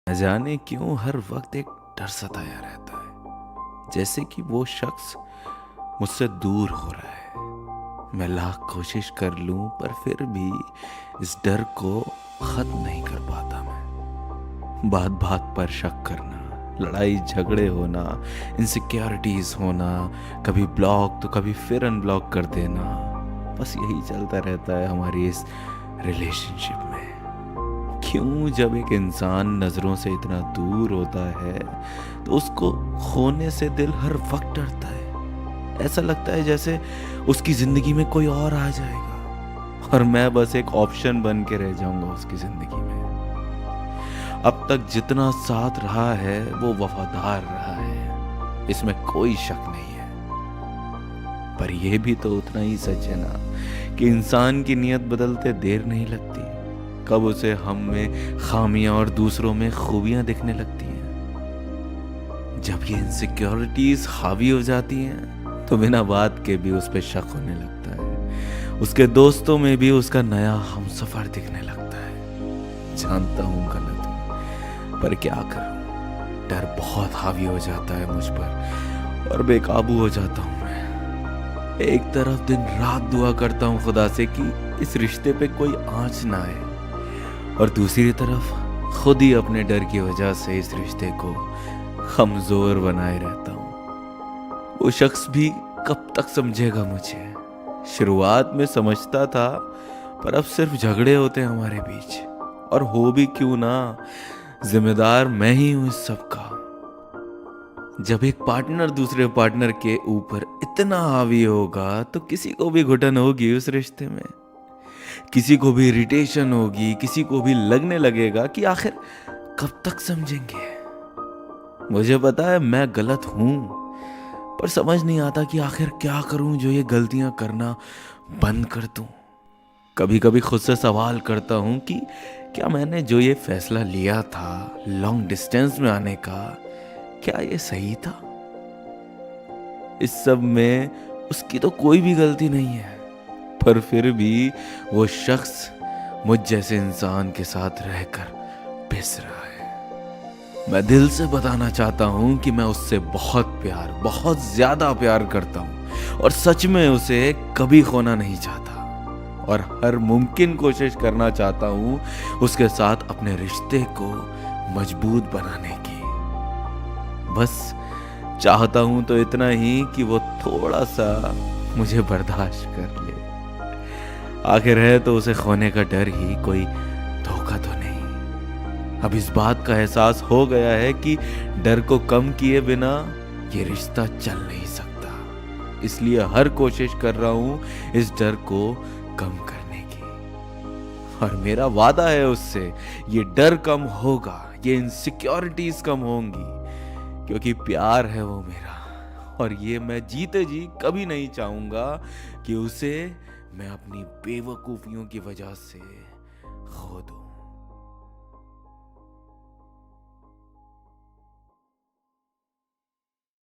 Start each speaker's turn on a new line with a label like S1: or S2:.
S1: न जाने क्यों हर वक्त एक डर सताया रहता है, जैसे कि वो शख्स मुझसे दूर हो रहा है। मैं लाख कोशिश कर लूं पर फिर भी इस डर को खत्म नहीं कर पाता। मैं बात बात पर शक करना, लड़ाई झगड़े होना, इनसिक्योरिटीज होना, कभी ब्लॉक तो कभी फिर अनब्लॉक कर देना, बस यही चलता रहता है हमारी इस रिलेशनशिप में। क्यों जब एक इंसान नजरों से इतना दूर होता है तो उसको खोने से दिल हर वक्त डरता है। ऐसा लगता है जैसे उसकी जिंदगी में कोई और आ जाएगा और मैं बस एक ऑप्शन बन के रह जाऊंगा उसकी जिंदगी में। अब तक जितना साथ रहा है वो वफादार रहा है, इसमें कोई शक नहीं है। पर यह भी तो उतना ही सच है ना कि इंसान की नीयत बदलते देर नहीं लगती। कब उसे हम में खामियां और दूसरों में खूबियां दिखने लगती हैं। जब ये इनसिक्योरिटीज हावी हो जाती हैं तो बिना बात के भी उस पर शक होने लगता है। उसके दोस्तों में भी उसका नया हमसफर दिखने लगता है। जानता हूं गलत हूं, पर क्या करूं, डर बहुत हावी हो जाता है मुझ पर और बेकाबू हो जाता हूं मैं। एक तरफ दिन रात दुआ करता हूं खुदा से कि इस रिश्ते पे कोई आंच ना आए, और दूसरी तरफ खुद ही अपने डर की वजह से इस रिश्ते को कमजोर बनाए रहता हूँ। वो शख्स भी कब तक समझेगा मुझे? शुरुआत में समझता था, पर अब सिर्फ झगड़े होते हैं हमारे बीच। और हो भी क्यों ना, जिम्मेदार मैं ही हूं इस सब का। जब एक पार्टनर दूसरे पार्टनर के ऊपर इतना हावी होगा तो किसी को भी घुटन होगी उस रिश्ते में। किसी को भी इरिटेशन होगी, किसी को भी लगने लगेगा कि आखिर कब तक समझेंगे। मुझे पता है मैं गलत हूं, पर समझ नहीं आता कि आखिर क्या करूं जो ये गलतियां करना बंद कर दूं। कभी कभी खुद से सवाल करता हूं कि क्या मैंने जो ये फैसला लिया था लॉन्ग डिस्टेंस में आने का, क्या ये सही था? इस सब में उसकी तो कोई भी गलती नहीं है, पर फिर भी वो शख्स मुझ जैसे इंसान के साथ रहकर पिस रहा है। मैं दिल से बताना चाहता हूं कि मैं उससे बहुत ज्यादा प्यार करता हूं और सच में उसे कभी खोना नहीं चाहता, और हर मुमकिन कोशिश करना चाहता हूं उसके साथ अपने रिश्ते को मजबूत बनाने की। बस चाहता हूं तो इतना ही कि वो थोड़ा सा मुझे बर्दाश्त कर ले। आखिर है तो उसे खोने का डर ही, कोई धोखा तो नहीं। अब इस बात का एहसास हो गया है कि डर को कम किए बिना ये रिश्ता चल नहीं सकता। इसलिए हर कोशिश कर रहा हूं इस डर को कम करने की, और मेरा वादा है उससे ये डर कम होगा, ये इनसिक्योरिटीज कम होंगी, क्योंकि प्यार है वो मेरा। और ये मैं जीते जी कभी नहीं चाहूंगा कि उसे मैं अपनी बेवकूफियों की वजह से खो दूं।